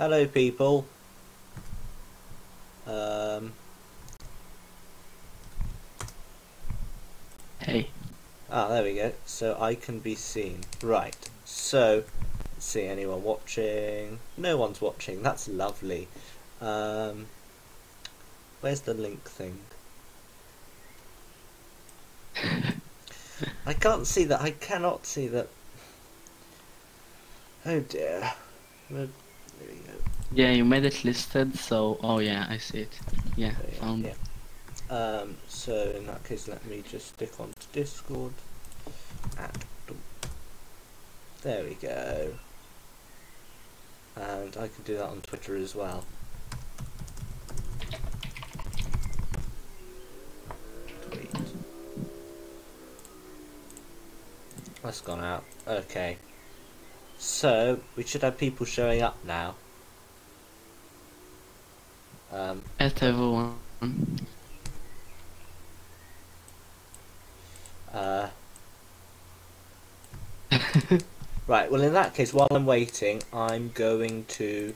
Hello, people. Um, Hey. there we go. So I can be seen. Right. So, let's see, anyone watching? No one's watching. That's lovely. Where's the link thing? I can't see that. I cannot see that. Oh dear. There we go. Yeah, you made it listed, so oh yeah, I see it. Yeah, So, found. yeah. So in that case, let me just stick on to Discord. And there we go. And I can do that on Twitter as well. Tweet. That's gone out. Okay. So we should have people showing up now. At everyone. Right, well in that case, while I'm waiting, I'm going to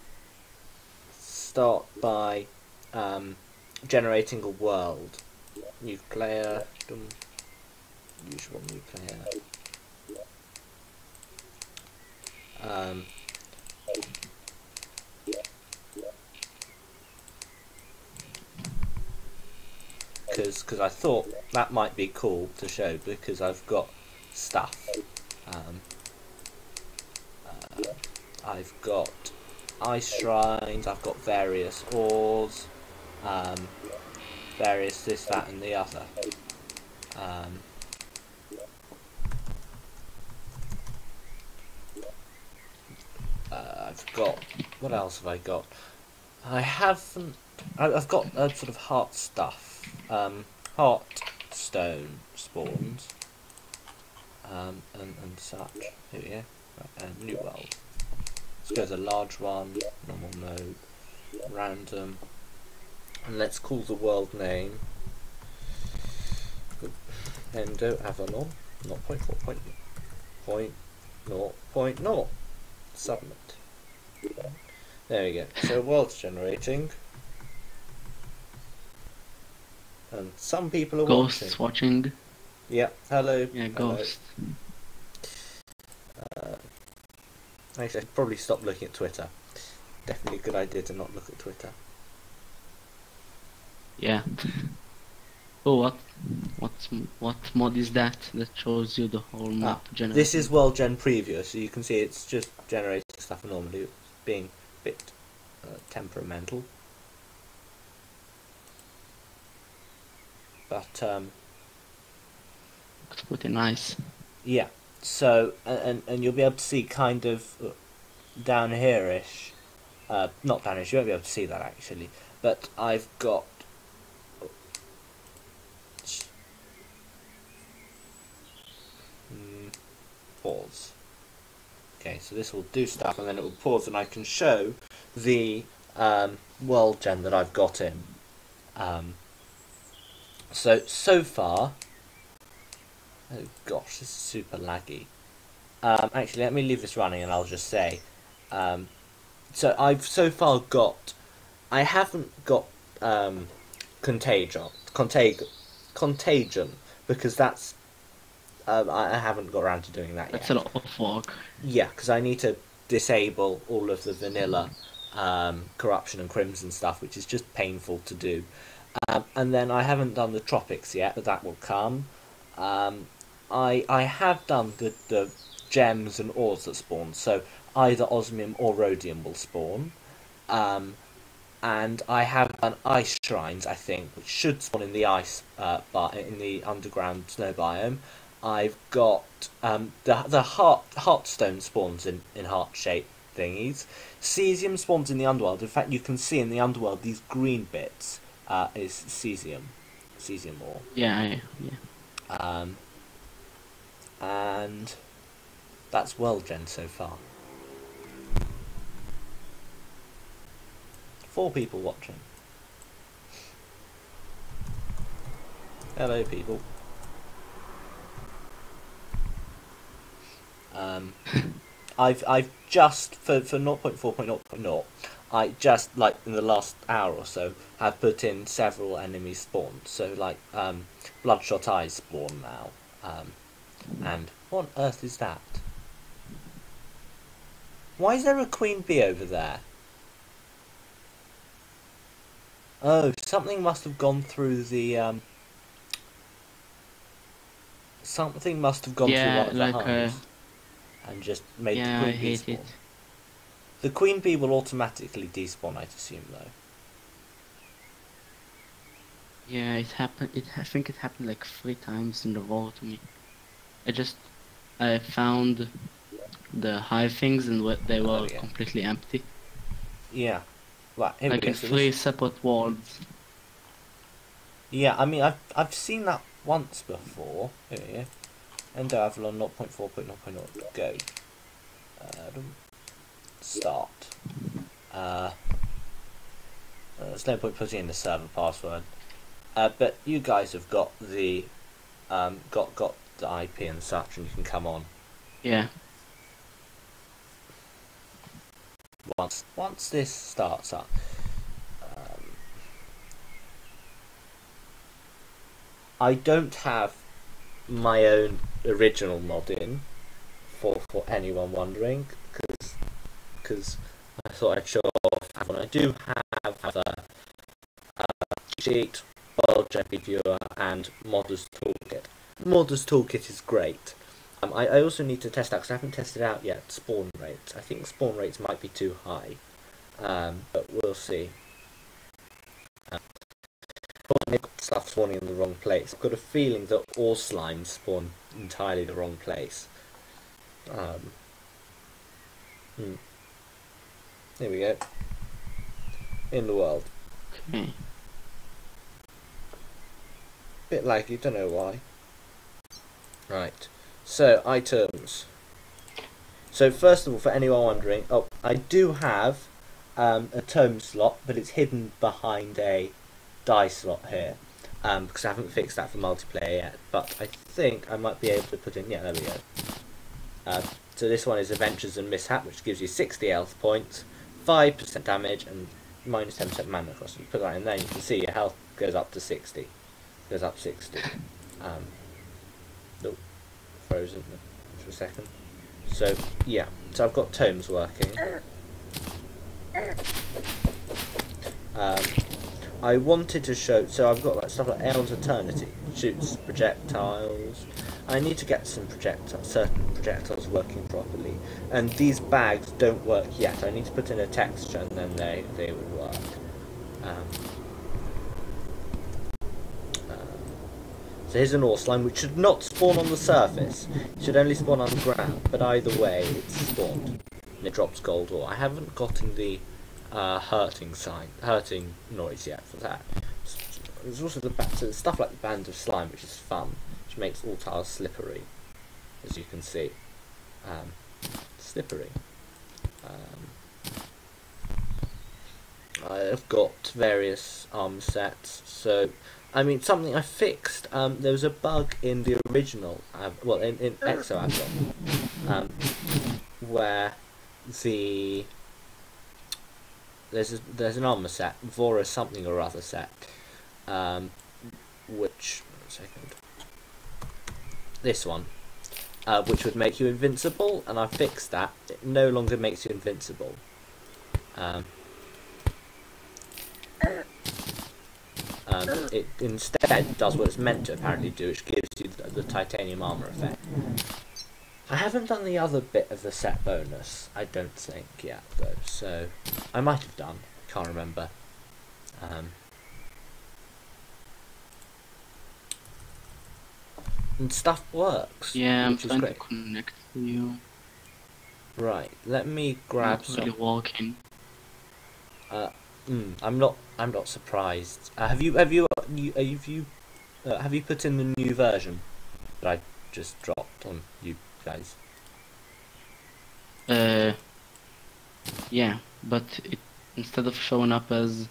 start by generating a world. New player, usual new player. Because I thought that might be cool to show because I've got stuff. I've got ice shrines, I've got various ores, various this, that and the other. I've got, what else have I got? I've got sort of heart stuff, heart stone spawns, and such. Here we go. Right, new world. Let's go to large one, normal mode, random, and let's call the world name Endo Avalon, not 0.0. Submit. There we go. So world's generating, and some people are Ghosts watching. Yeah. Hello. Yeah, hello. ghost. Actually, I should probably stop looking at Twitter. Definitely a good idea to not look at Twitter. Yeah. Oh, what mod is that shows you the whole map generated? This is World Gen Preview, so you can see it's just generating stuff normally. It's being a bit temperamental. But Looks pretty nice. yeah. So and you'll be able to see kind of down here-ish. Not down here. You won't be able to see that actually. But I've got. Pause. Okay, so this will do stuff, and then it will pause, and I can show the world gen that I've got in. So far. Oh gosh, this is super laggy. Actually, let me leave this running, and I'll just say. So I've so far got. I haven't got contagion because that's. I haven't got around to doing that yet. That's a lot of work. Yeah, because I need to disable all of the vanilla corruption and crimson stuff, which is just painful to do. And then I haven't done the tropics yet, but that will come. I have done the gems and ores that spawn, so either osmium or rhodium will spawn. And I have done ice shrines, I think, which should spawn in the ice in the underground snow biome. I've got the heartstone spawns in heart shaped thingies. Cesium spawns in the underworld. In fact, you can see in the underworld these green bits is cesium ore. Yeah. And that's world gen so far. 4 people watching. Hello, people. I've just for 0.4.0.0, I just like in the last hour or so have put in several enemy spawns. So like bloodshot eyes spawn now. And what on earth is that? Why is there a queen bee over there? Oh, something must have gone through the something must have gone through one Yeah, of the like hives and just made the yeah, I queen bee hate spawn. it. The queen bee will automatically despawn, I'd assume, though. Yeah, it happened. I think it happened like 3 times in a row to me. I found the hive things and they Oh, there were we go. completely empty, Yeah. Right, here we like go. in So three this... separate worlds. Yeah, I mean, I've seen that once before. Here we go. Endo Avalon 0.4.0.0. Go. Start. There's no point putting in the server password. But you guys have got the got the IP and such, and you can come on Yeah, once this starts up. I don't have my own original mod in for anyone wondering, because I thought I'd show off one. I do have a cheat, world JP viewer, and Modders Toolkit. Modders Toolkit is great. I also need to test out, because I haven't tested out yet, spawn rates. I think spawn rates might be too high, but we'll see. Stuff spawning in the wrong place. I've got a feeling that all slimes spawn entirely the wrong place. Here we go. In the world. okay. Bit laggy, don't know why. Right. So, items. So, first of all, for anyone wondering, I do have a tome slot, but it's hidden behind a die slot here. Because I haven't fixed that for multiplayer yet. But I think I might be able to put in... Yeah, there we go. So this one is Adventures and Mishap, which gives you 60 health points, 5% damage, and minus 10% mana cost. You put that in there, and you can see your health goes up to 60. Goes up 60. Oh, frozen for a second. So, yeah. So I've got tomes working. I wanted to show... So I've got like stuff like Aeon's Eternity. Shoots projectiles. I need to get some certain projectiles working properly. And these bags don't work yet. I need to put in a texture and then they would work. So here's an ore slime, which should not spawn on the surface. It should only spawn on the ground. But either way, it's spawned. And it drops gold ore. I haven't gotten the hurting noise yet for that. There's also so stuff like the band of slime, which is fun, which makes all tiles slippery, as you can see. Slippery. I've got various arm sets. So, I mean, something I fixed. There was a bug in the original, in Exo Avalon, where there's an armor set, Vora something or other set, which this one, which would make you invincible, and I fixed that. It no longer makes you invincible. It instead does what it's meant to apparently do, which gives you the titanium armor effect. I haven't done the other bit of the set bonus, I don't think, yet, though, so I might have done, can't remember. And stuff works. Yeah, I'm which is trying great. to connect to you. Right, let me grab Not really some. walking. I'm not surprised. Have you put in the new version that I just dropped on you guys? Yeah, but instead of showing up as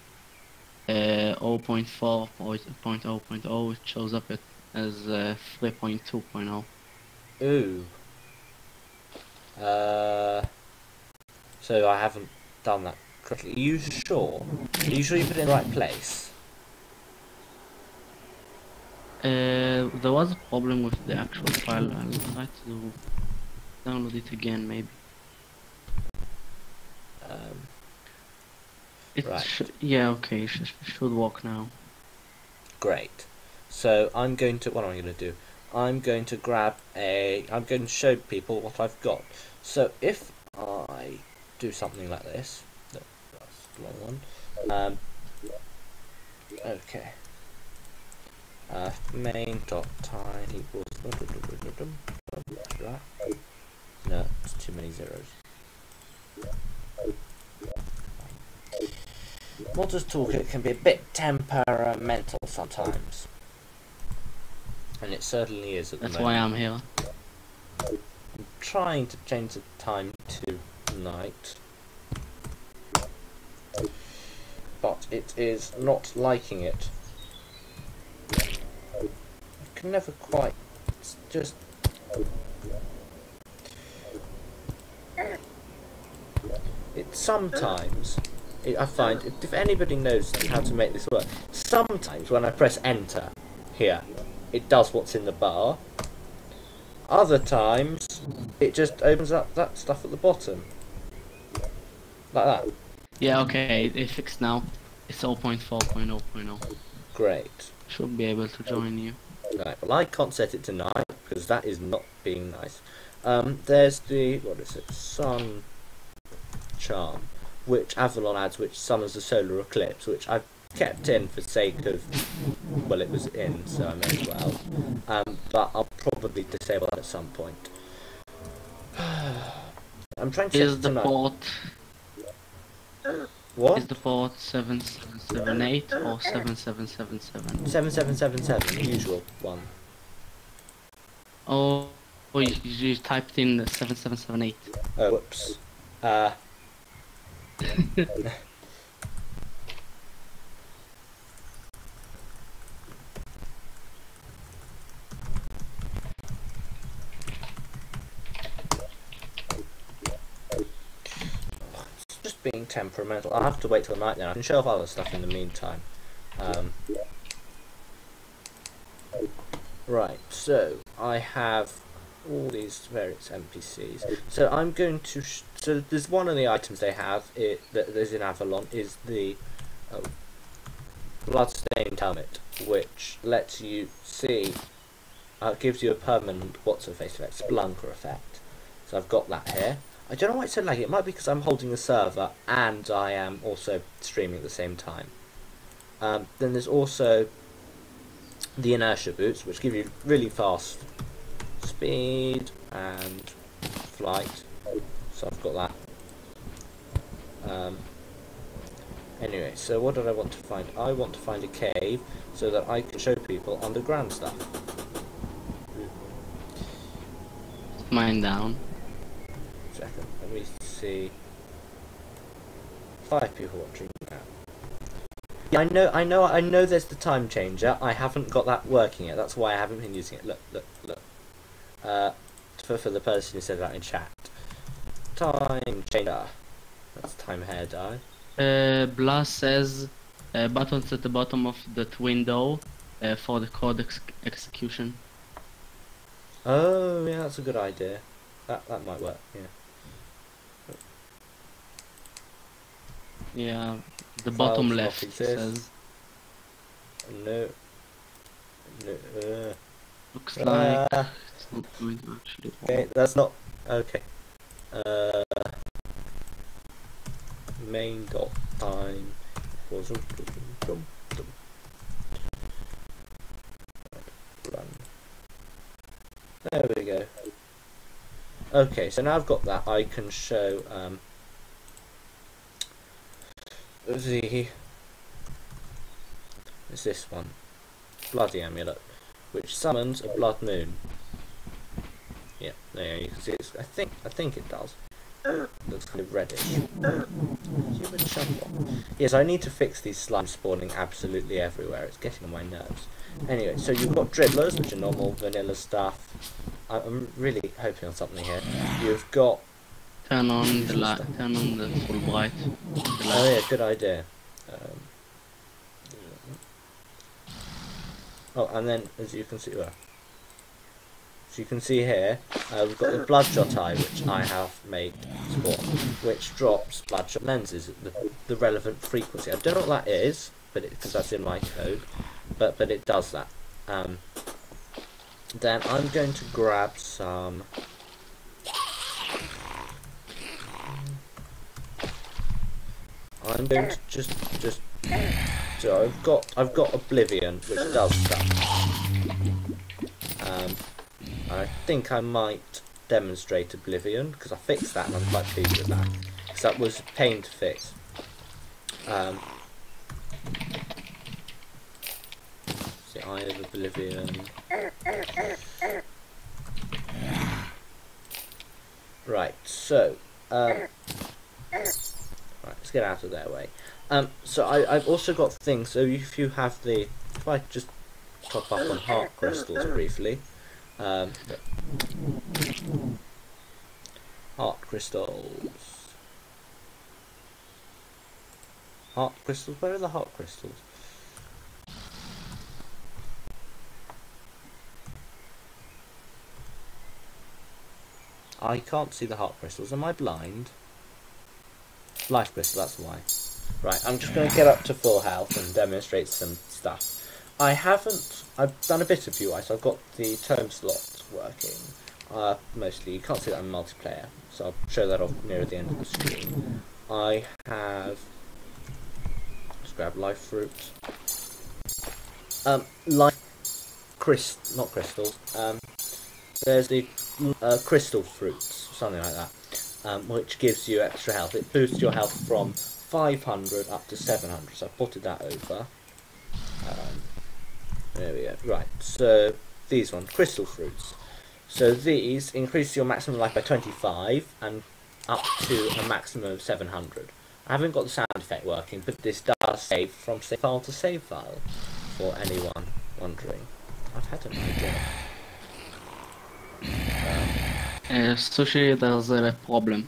0.4.0.0, it shows up as 3.2.0. Ooh. So I haven't done that correctly. Are you sure? Are you sure you put it in the right place? There was a problem with the actual file. I'll try to download it again, maybe. Right. Yeah, okay, it should work now. Great. So I'm going to, what am I going to do? I'm going to I'm going to show people what I've got. So if I do something like this, no, that's the wrong one. Okay. Main.time equals, no, it's too many zeros. Models Toolkit can be a bit temperamental sometimes. And it certainly is at the moment. That's why I'm here. I'm trying to change the time to night. But it is not liking it. I can never quite, it's just... It sometimes... I find, if anybody knows how to make this work, sometimes when I press enter here, it does what's in the bar. Other times, it just opens up that stuff at the bottom. Like that. Yeah, okay, it fixed now. It's 0.4.0.0. Great. Should be able to join you. Right, well I can't set it to night, because that is not being nice. There's the, what is it, sun charm, which Avalon adds, which summons the solar eclipse, which I've kept in for sake of, well, it was in, so I may as well. But I'll probably disable that at some point. I'm trying to Is the port... What? Is the port 7778 or 7777? 7777, the usual one. Oh, you typed in the 7778. Oh, whoops. It's just being temperamental. I'll have to wait till night then. I can show off other stuff in the meantime. Right, so I have all these various NPCs. So I'm going to... so there's one of the items they have that there's in Avalon is the Bloodstained Helmet, which lets you see... gives you a permanent what's-her-face effect, Splunker effect. So I've got that here. I don't know why it's so laggy. It might be because I'm holding the server and I am also streaming at the same time. Then there's also the inertia boots, which give you really fast speed and flight. So I've got that. Anyway, so what did I want to find? I want to find a cave so that I can show people underground stuff. Mine down. Second, let me see. 5 people watching now. Yeah, I know there's the time changer. I haven't got that working yet. That's why I haven't been using it. Look. For the person who said that in chat. Time changer. That's time hair dye. Blas says buttons at the bottom of that window for the code execution. Oh, yeah, that's a good idea. That might work, yeah. Yeah, the bottom Files left not exist. says. No. Looks like it's not going to actually work. Okay, that's not... Okay. Main dot time was... Run. There we go. Okay, so now I've got that, I can show it's this one, Bloody Amulet, which summons a blood moon. Yeah, there you can see it's, I think it does. Looks kind of reddish. Yes, I need to fix these slimes spawning absolutely everywhere. It's getting on my nerves. Anyway, so you've got dribblers, which are normal vanilla stuff. I'm really hoping on something here. You've got... Turn on the light. Turn on the full bright. Oh yeah, good idea. Oh, and then as you can see, here, we've got the bloodshot eye, which I have made spawn, which drops bloodshot lenses at the relevant frequency. I don't know what that is, but because that's in my code, but it does that. Then I'm going to grab some. I'm going to just. So I've got Oblivion, which does stuff. I think I might demonstrate Oblivion because I fixed that and I'm quite pleased with that because that was a pain to fix. The Eye of Oblivion. Right, so right, let's get out of their way. So I've also got things. So if you have if I just top up on heart crystals briefly. Heart crystals. Heart crystals. Where are the heart crystals? I can't see the heart crystals. Am I blind? Life crystal, that's why. Right, I'm just going to get up to full health and demonstrate some stuff. I've done a bit of UI, so I've got the tome slots working. Mostly, you can't see that in multiplayer, so I'll show that off near the end of the stream. I have... Let's grab life fruit. Not crystals. There's the crystal fruits, something like that, which gives you extra health. It boosts your health from 500 up to 700, so I potted that over. There we go. Right, so these ones, crystal fruits. So these increase your maximum life by 25 and up to a maximum of 700. I haven't got the sound effect working, but this does save from save file to save file, for anyone wondering. I've had an idea. Sushi, there's a problem.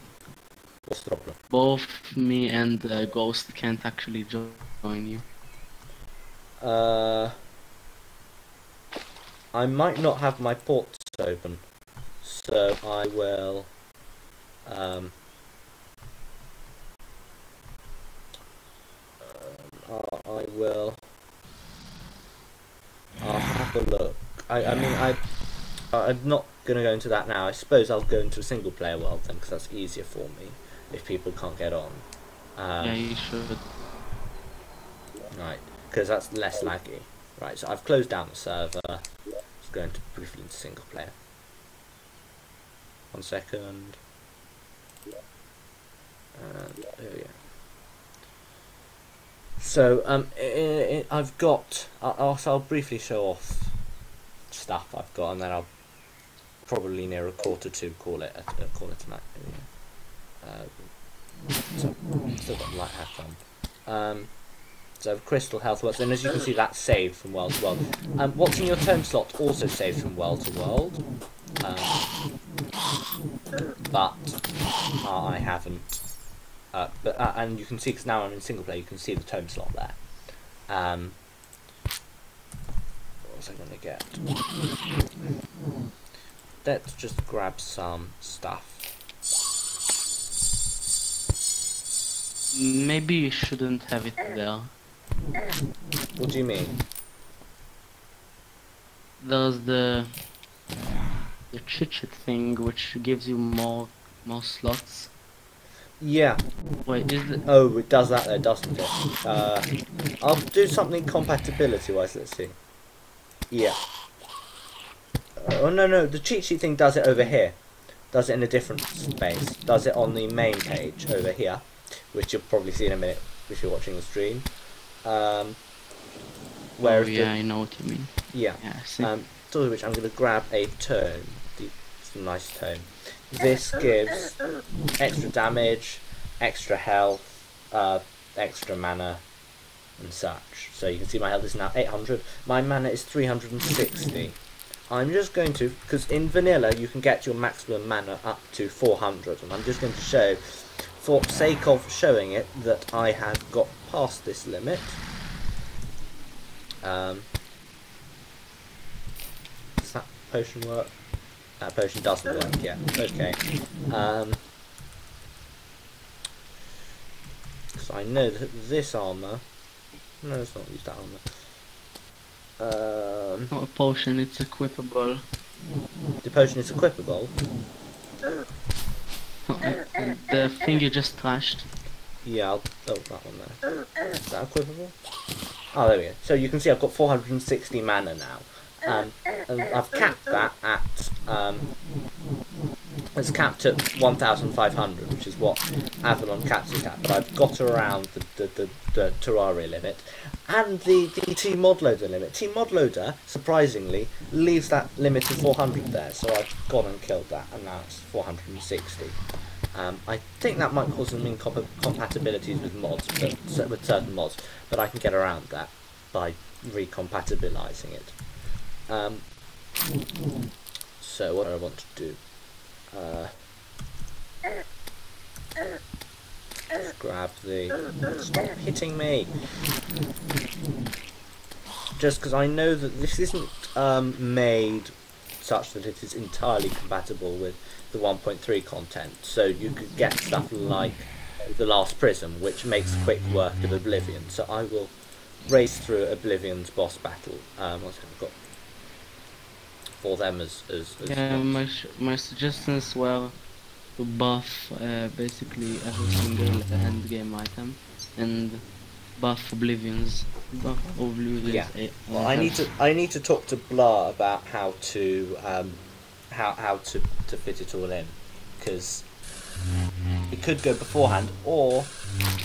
What's the problem? Both me and Ghost can't actually join you. I might not have my ports open, so I will. I'll have a look. I'm not gonna go into that now. I suppose I'll go into a single player world then, because that's easier for me if people can't get on. Yeah, you should. Right, because that's less laggy. Right, so I've closed down the server. Let's go into briefly into single player. 1 second. There we go. So I've got. I'll briefly show off stuff I've got, and then I'll probably near a quarter to call it a night. So still got light hat on. So crystal health works, and as you can see, that's saved from world to world. What's in your tome slot also saves from world to world, but I haven't. And you can see, because now I'm in single player, you can see the tome slot there. What was I going to get? Let's just grab some stuff. Maybe you shouldn't have it there. What do you mean? There's the chit-chat thing, which gives you more slots. Yeah. Wait, is it? Oh, it does that there, doesn't it? I'll do something compatibility-wise. Let's see. Yeah. Oh no, the cheat sheet thing does it over here. Does it in a different space. Does it on the main page over here, which you'll probably see in a minute if you're watching the stream. Whereas I know what you mean. Yeah. To which I'm going to grab a tome. Some nice tome. This gives extra damage, extra health, extra mana, and such. So you can see my health is now 800. My mana is 360. I'm just going to, because in vanilla you can get your maximum mana up to 400, and I'm just going to show, for sake of showing it, that I have got past this limit. Does that potion work? That potion doesn't work yet. Okay. So I know that this armor. No, let's not use that armor. Not a potion, it's equipable. The potion is equipable. The thing you just trashed. Yeah, oh, that one there. Is that equipable? Oh, there we go. So you can see I've got 460 mana now. And I've capped that at, it's capped at 1,500, which is what Avalon caps it at, but I've got around the Terraria limit, and the Team Mod Loader limit. Team Mod Loader, surprisingly, leaves that limit of 400 there, so I've gone and killed that, and now it's 460. I think that might cause some incompatibilities with mods, with certain mods, but I can get around that by recompatibilizing it. So what do I want to do? Just grab the... Stop hitting me! Just because I know that this isn't made such that it is entirely compatible with the 1.3 content. So you could get stuff like The Last Prism, which makes quick work of Oblivion. So I will race through Oblivion's boss battle. Once I've got for them as yeah, my suggestions were to buff basically every single end game item and buff Oblivions. Yeah. Well, I need to talk to Blah about how to fit it all in, because it could go beforehand, or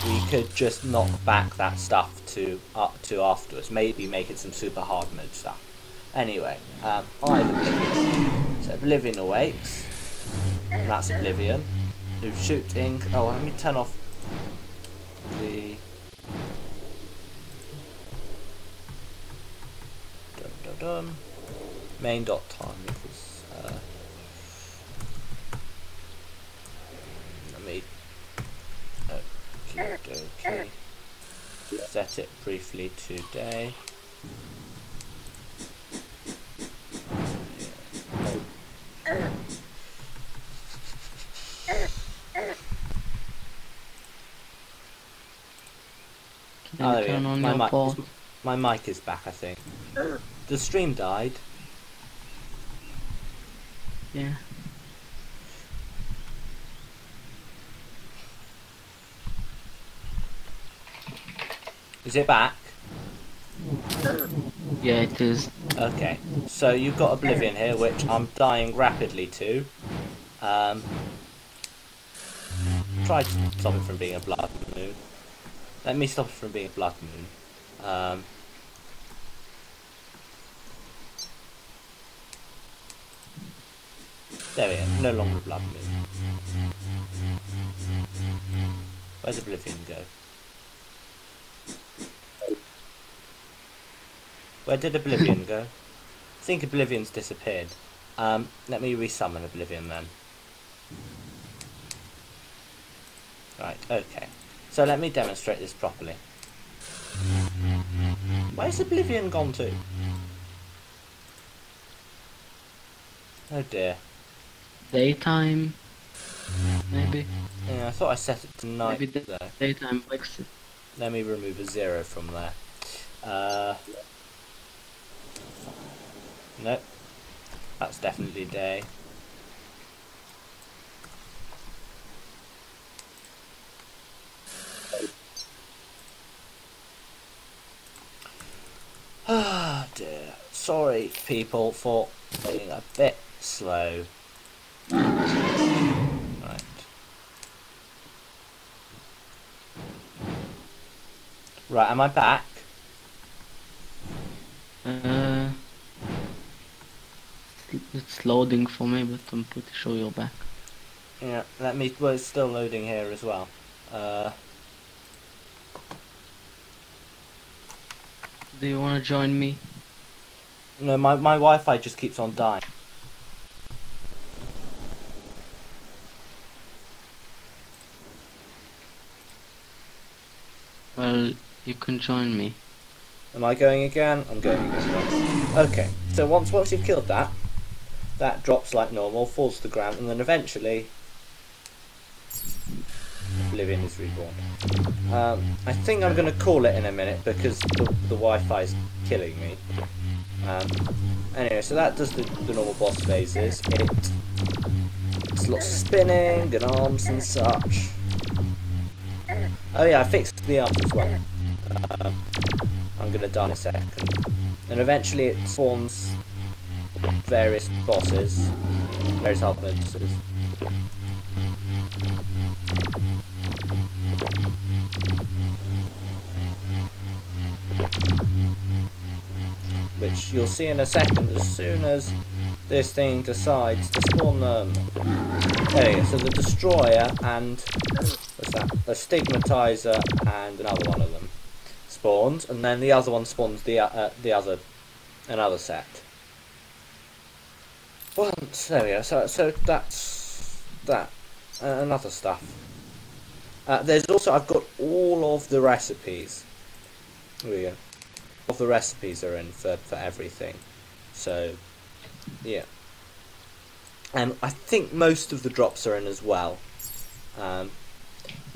we could just knock back that stuff to afterwards. Maybe make it some super hard mode stuff. Anyway, I have Oblivion. So Oblivion awakes. And that's Oblivion. Who's shooting? Oh, let me turn off the. Main dot time equals. Let me. Okay. Set it briefly to day. Oh, turn on your port. My mic is back, I think. The stream died. Yeah. Is it back? Yeah, it is. Okay, so you've got Oblivion here, which I'm dying rapidly to. Try to stop it from being a blood moon. Let me stop it from being a blood moon. There we go, no longer a blood moon. Where's Oblivion go? Where did Oblivion go? I think Oblivion's disappeared. Let me resummon Oblivion then. Right, okay. So let me demonstrate this properly. Where's Oblivion gone to? Oh dear. Daytime, maybe. Yeah, I thought I set it to night. Maybe the daytime fix it. Let me remove a 0 from there. Nope. That's definitely day. Ah dear. Sorry people for being a bit slow. Right. Right, am I back? It's loading for me, but I'm pretty sure you're back. Yeah, well, it's still loading here as well. Do you want to join me? No, my Wi-Fi just keeps on dying. Well, you can join me. Am I going again? I'm going again. Okay, so once you've killed that, that drops like normal, falls to the ground, and then eventually Oblivion is reborn. I think I'm going to call it in a minute because the Wi-Fi is killing me. Anyway, so that does the normal boss phases. It's lots of spinning and arms and such. Oh yeah, I fixed the arms as well. I'm going to die in a second. And eventually it spawns various bosses, various hard bosses. Which you'll see in a second as soon as this thing decides to spawn them. There you go, so the Destroyer and what's that? The Stigmatizer and another one of them spawns, and then the other one spawns another set. Once there we go. So that's that. Another stuff. There's also I've got all of the recipes. There we go. All of the recipes are in for everything. So yeah. And I think most of the drops are in as well.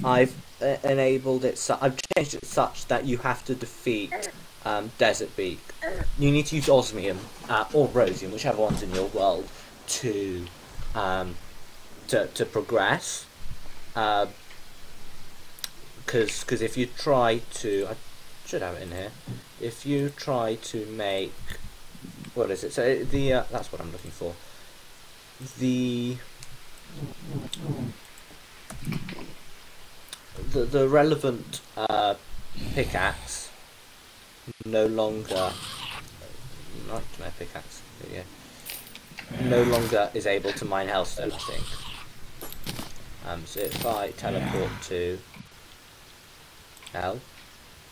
I've enabled it. I've changed it such that you have to defeat Desert Beak. You need to use Osmium or Rosium, whichever one's in your world, to progress. Because if you try to, I should have it in here. If you try to make, what is it? So that's what I'm looking for. The relevant pickaxe no longer pickaxe. There you go. No longer is able to mine hellstone, I think. So if I teleport to hell,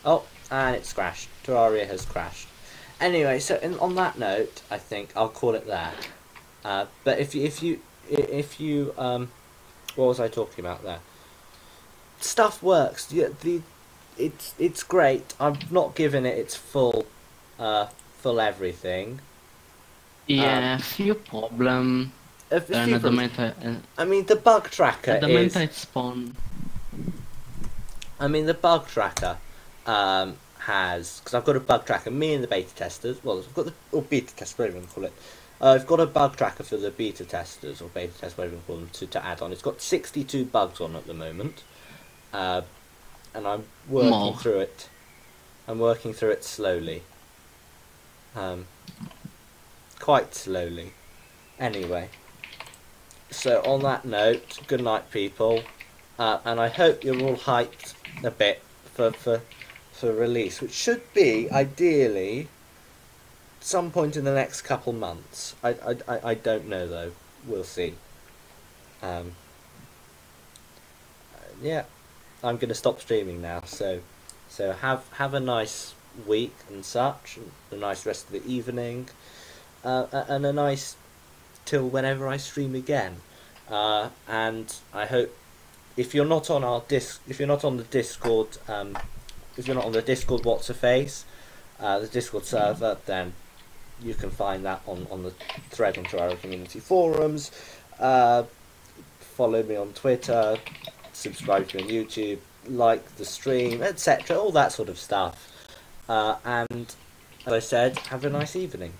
oh, and it's crashed. Terraria has crashed. Anyway, so on that note, I think I'll call it there. But if you what was I talking about there? Stuff works. Yeah, it's great. I've not given it its full everything. Yeah, a few problem. I mean, the bug tracker is. Spawn. I mean, the bug tracker has, because I've got a bug tracker. Me and the beta testers. Well, I've got or beta testers, whatever you want to call it. I've got a bug tracker for the beta testers or beta test, whatever you call them, to add on. It's got 62 bugs on at the moment, and I'm working through it. I'm working through it slowly, quite slowly. Anyway, so on that note, good night, people, and I hope you're all hyped a bit for release, which should be ideally some point in the next couple months. I don't know though. We'll see. Yeah, I'm gonna stop streaming now. So have a nice week and such, a nice rest of the evening, and a nice till whenever I stream again. And I hope if you're not on the Discord, if you're not on the Discord What's a Face, the Discord server, then you can find that on the thread on Terraria Community Forums. Follow me on Twitter, subscribe to me on YouTube, like the stream, etc. All that sort of stuff. And as I said, have a nice evening.